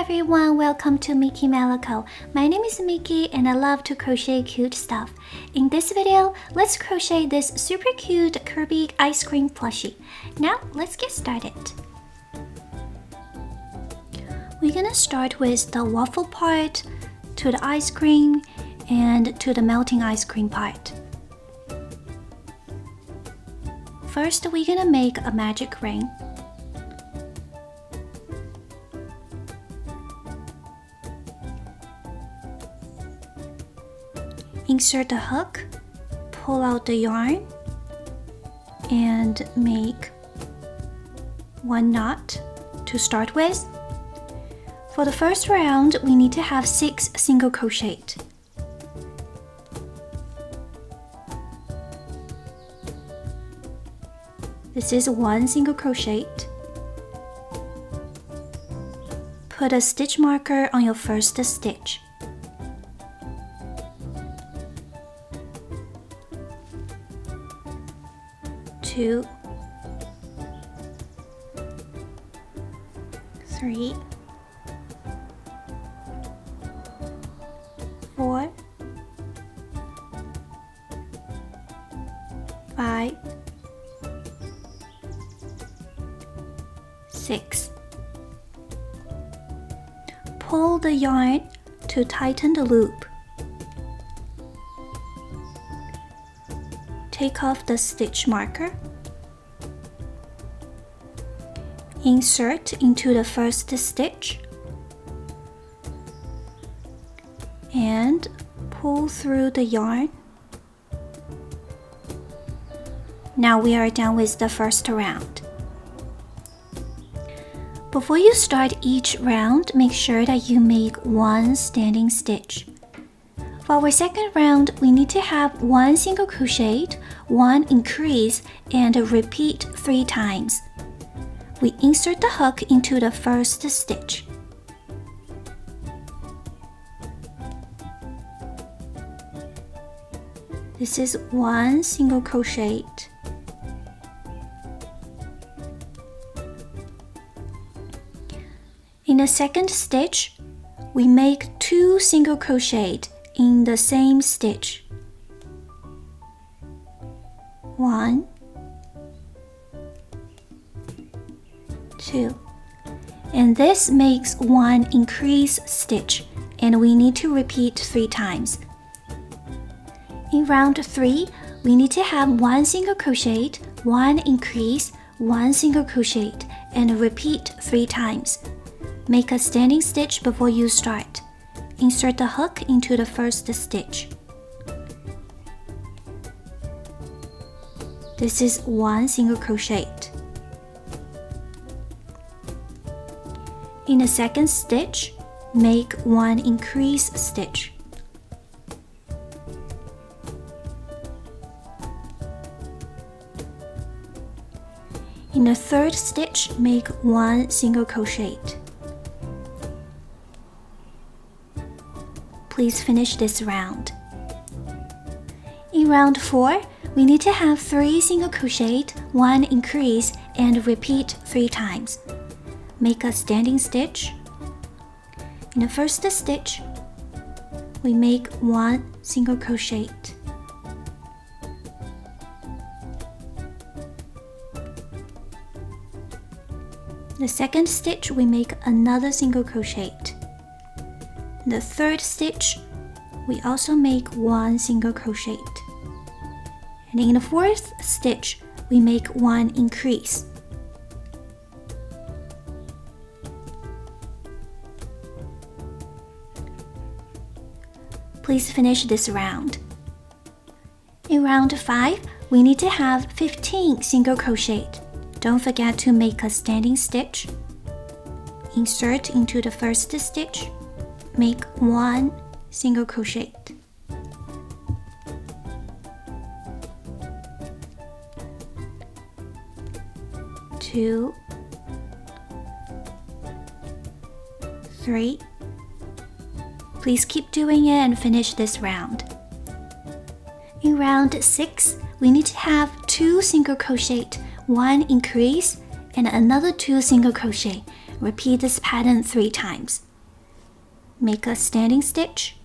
everyone, welcome to mikimeloco. My name is Miki and I love to crochet cute stuff. In this video, let's crochet this super cute Kirby ice cream plushie. Now let's get started. We're gonna start with the waffle part, to the ice cream, and to the melting ice cream part. First, we're gonna make a magic ring. Insert the hook, pull out the yarn, and make one knot to start with. For the first round, we need to have 6 single crochet. This is 1 single crochet. Put a stitch marker on your first stitch. Two, 3, 4, 5, 6. Pull the yarn to tighten the loop. Take off the stitch marker. Insert into the first stitch and pull through the yarn. Now we are done with the first round. Before you start each round, make sure that you make 1 standing stitch. For our second round, we need to have 1 single crochet, 1 increase, and repeat 3 times. We insert the hook into the first stitch. This is 1 single crochet. In the second stitch, we make 2 single crochet in the same stitch. 1, 2, and this makes 1 increase stitch, and we need to repeat 3 times. In round 3, we need to have 1 single crochet, 1 increase, 1 single crochet, and repeat 3 times. Make a standing stitch before you start. Insert the hook into the first stitch. This is 1 single crochet. In the second stitch, make 1 increase stitch. In the third stitch, make 1 single crochet. Please finish this round. In round 4, we need to have 3 single crochet, 1 increase, and repeat 3 times. Make a standing stitch. In the first stitch, we make 1 single crochet. The second stitch, we make another single crochet. In the third stitch, we also make 1 single crochet. And in the fourth stitch, we make 1 increase. Please finish this round. In round 5, we need to have 15 single crochet. Don't forget to make a standing stitch. Insert into the first stitch. Make 1 single crochet. Two, 3. Please keep doing it and finish this round. In round 6, we need to have 2 single crochet, 1 increase, and another 2 single crochet. Repeat this pattern 3 times. make a standing stitch,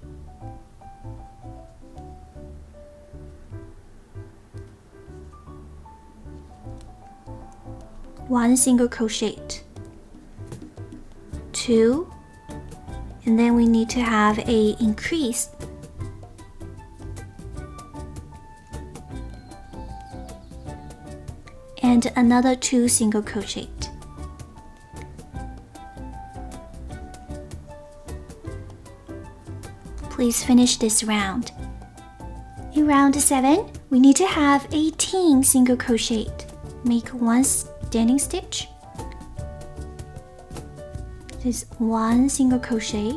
one single crochet, two, and then we need to have a increase, and another two single crochet. Please finish this round. In round 7, we need to have 18 single crochet. Make one standing stitch. This is one single crochet.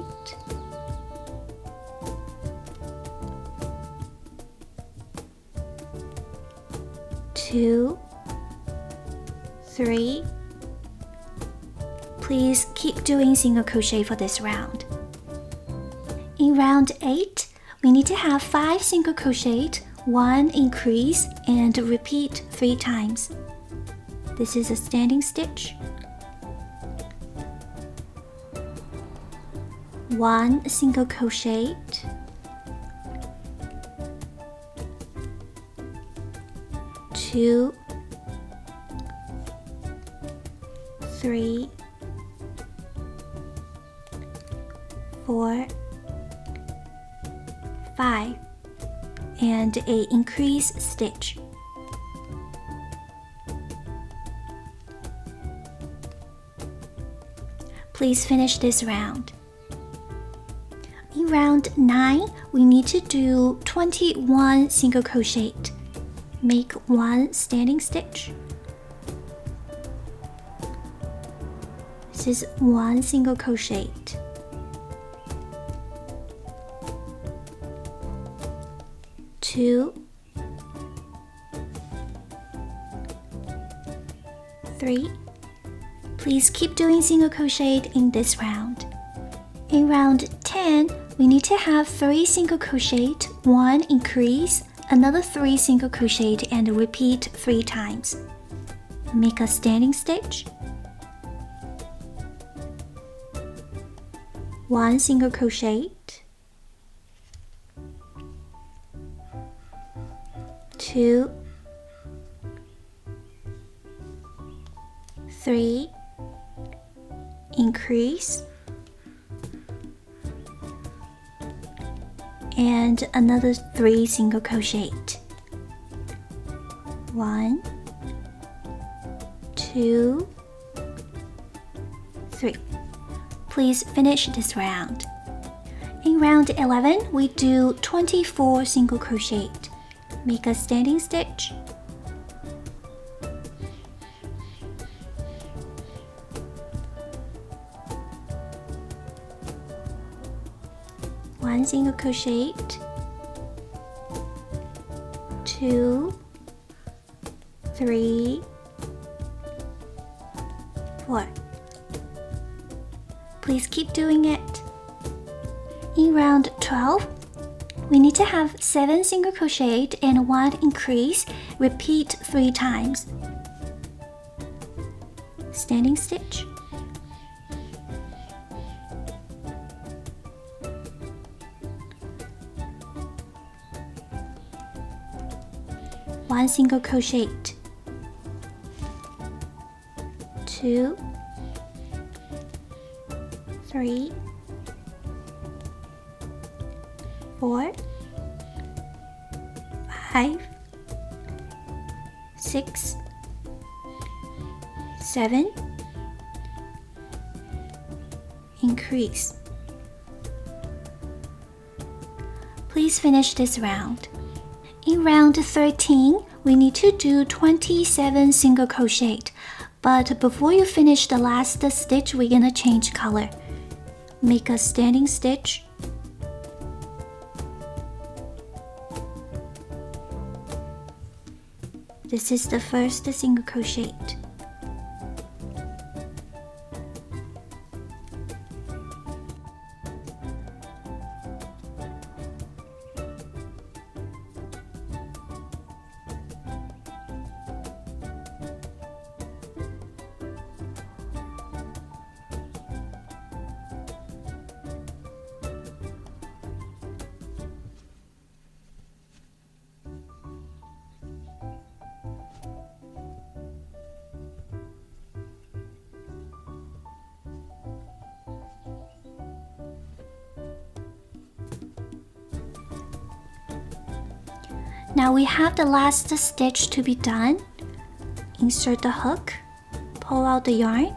Two, three. Please keep doing single crochet for this round. In round 8, we need to have 5 single crochet, 1 increase, and repeat 3 times. This is a standing stitch, 1 single crochet, 2, 3, 4, 5, and a increase stitch. Please finish this round. In round 9, we need to do 21 single crochet. Make one standing stitch. This is one single crochet. Two, 3. Please keep doing single crochet in this round. In round 10, we need to have 3 single crochet, 1 increase, another 3 single crochet, and repeat 3 times. Make a standing stitch, 1 single crochet, 2, 3, increase, and another 3 single crochet. 1, 2, 3. Please finish this round. In round 11, we do 24 single crochet. Make a standing stitch, one single crochet, 2, 3, 4. Please keep doing it. In round 12, we need to have 7 single crochet and 1 increase. Repeat 3 times. Standing stitch, one single crochet, 2, 3, 4, 5, 6, 7, increase. Please finish this round. In round 13, we need to do 27 single crochet, but before you finish the last stitch, we're gonna change color. Make a standing stitch, this is the first single crochet. Now we have the last stitch to be done. Insert the hook, pull out the yarn.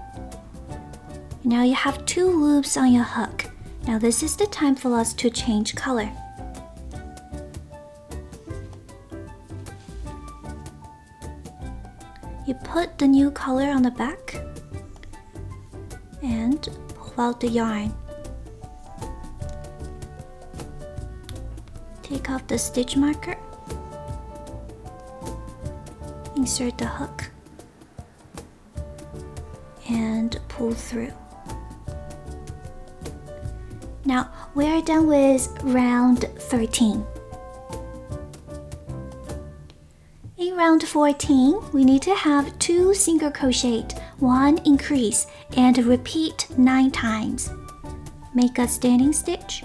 Now you have 2 loops on your hook. Now this is the time for us to change color. You put the new color on the back and pull out the yarn. Take off the stitch marker. Insert the hook and pull through. Now we're done with round 13. In round 14, we need to have 2 single crochet, 1 increase, and repeat 9 times. Make a standing stitch.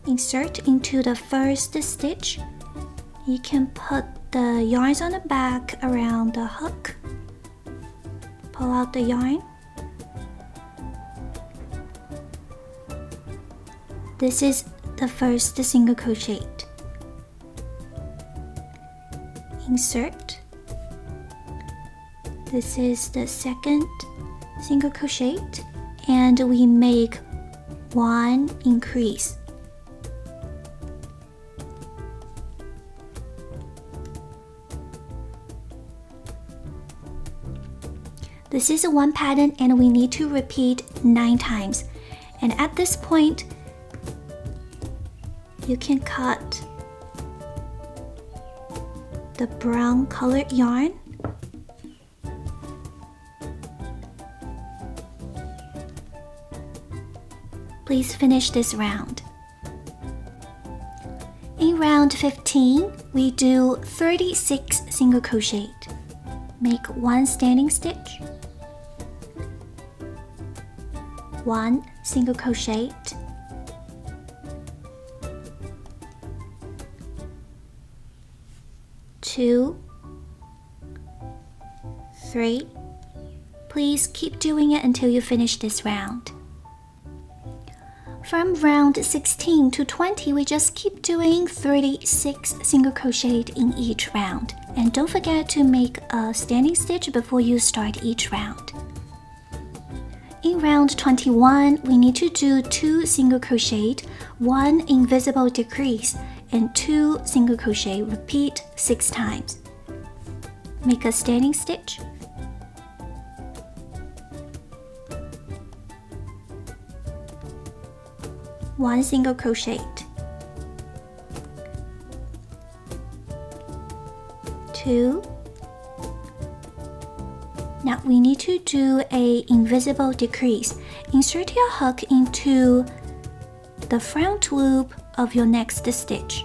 Insert into the first stitch. You can put the yarns on the back around the hook. Pull out the yarn. This is the first single crochet. Insert. This is the second single crochet, and we make 1 increase. This is one pattern and we need to repeat 9 times. And at this point, you can cut the brown colored yarn. Please finish this round. In round 15, we do 36 single crochet. Make 1 standing stitch, 1 single crochet, 2, 3. Please keep doing it until you finish this round. From round 16 to 20, we just keep doing 36 single crochet in each round. And don't forget to make a standing stitch before you start each round. In round 21, we need to do 2 single crochet, 1 invisible decrease, and 2 single crochet. Repeat 6 times. Make a standing stitch. One single crochet, 2. Now we need to do a invisible decrease. Insert your hook into the front loop of your next stitch,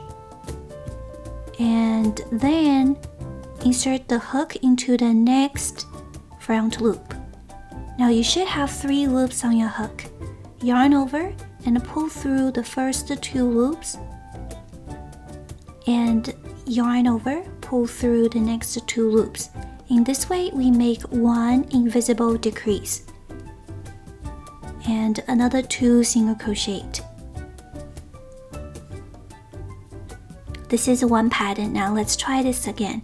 and then insert the hook into the next front loop. Now you should have 3 loops on your hook. Yarn over and pull through the first 2 loops, and yarn over, pull through the next 2 loops. In this way, we make 1 invisible decrease and another 2 single crochet. This is one pattern. Now let's try this again.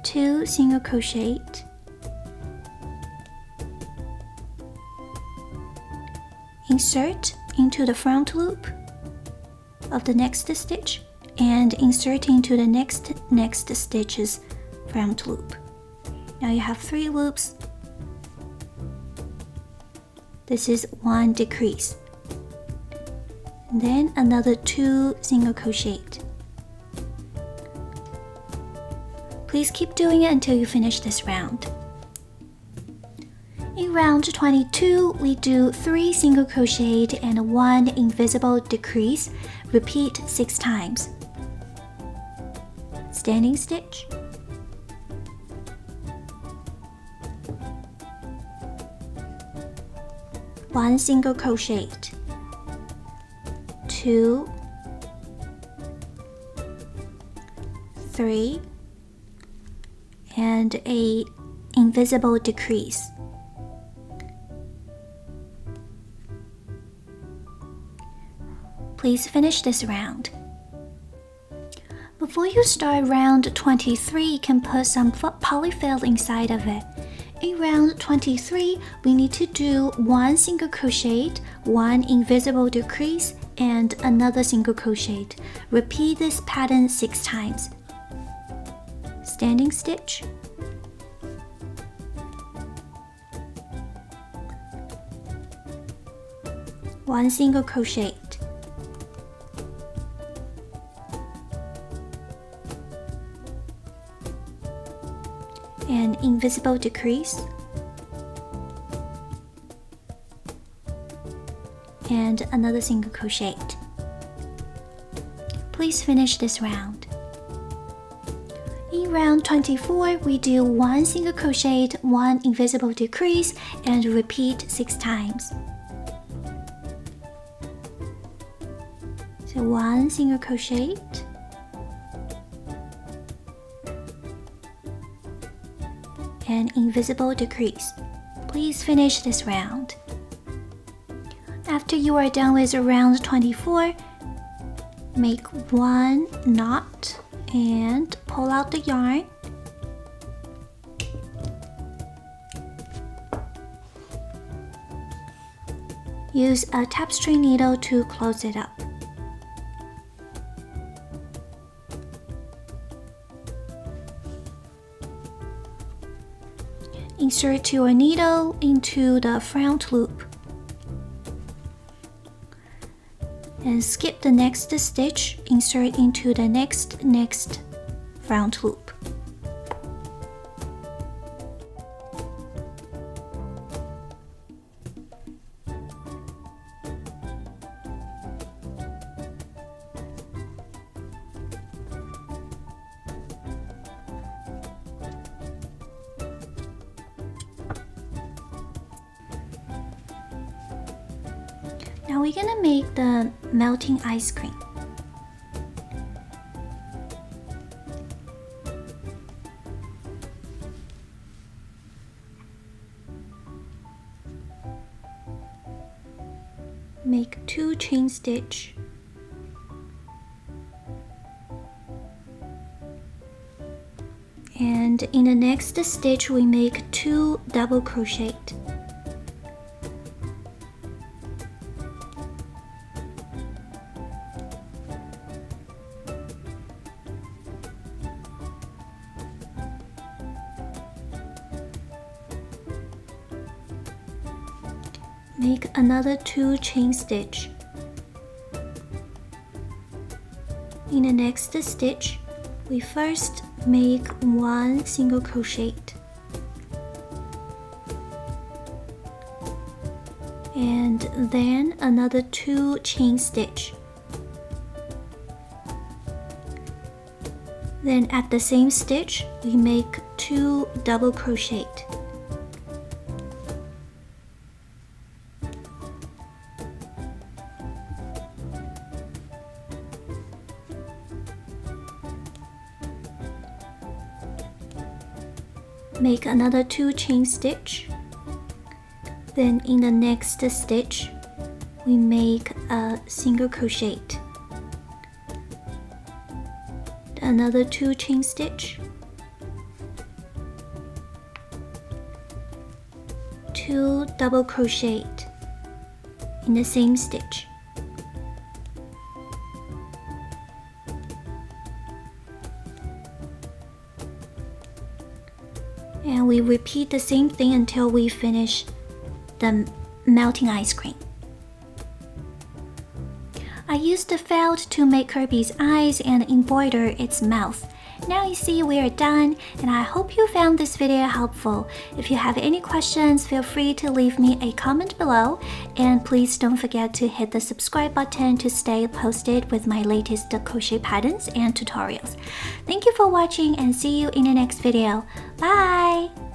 2 single crochet, insert into the front loop of the next stitch and insert into the next stitch's front loop. Now you have 3 loops. This is 1 decrease, and then another 2 single crochet. Please keep doing it until you finish this round. In round 22, we do 3 single crochet and 1 invisible decrease. Repeat 6 times. Standing stitch, one single crochet, 2, 3, and a invisible decrease. Please finish this round. Before you start round 23, you can put some polyfill inside of it. In round 23, we need to do 1 single crochet, 1 invisible decrease, and another single crochet. Repeat this pattern 6 times. Standing stitch, one single crochet, an invisible decrease, and another single crochet. Please finish this round. In round 24, we do 1 single crochet, 1 invisible decrease, and repeat 6 times. So 1 single crochet, and invisible decrease. Please finish this round. After you are done with round 24, make 1 knot and pull out the yarn. Use a tapestry needle to close it up. Insert your needle into the front loop and skip the next stitch, insert into the next front loop. Now we're gonna make the melting ice cream. Make 2 chain stitch. And in the next stitch we make 2 double crochet. Make another 2 chain stitch. In the next stitch, we first make 1 single crochet and then another 2 chain stitch. Then at the same stitch, we make 2 double crochet. Make another 2 chain stitch. Then in the next stitch, we make a single crochet. Another 2 chain stitch. 2 double crochet in the same stitch. And we repeat the same thing until we finish the melting ice cream. I used the felt to make Kirby's eyes and embroider its mouth. Now you see we are done, and I hope you found this video helpful. If you have any questions, feel free to leave me a comment below, and please don't forget to hit the subscribe button to stay posted with my latest crochet patterns and tutorials. Thank you for watching and see you in the next video. Bye!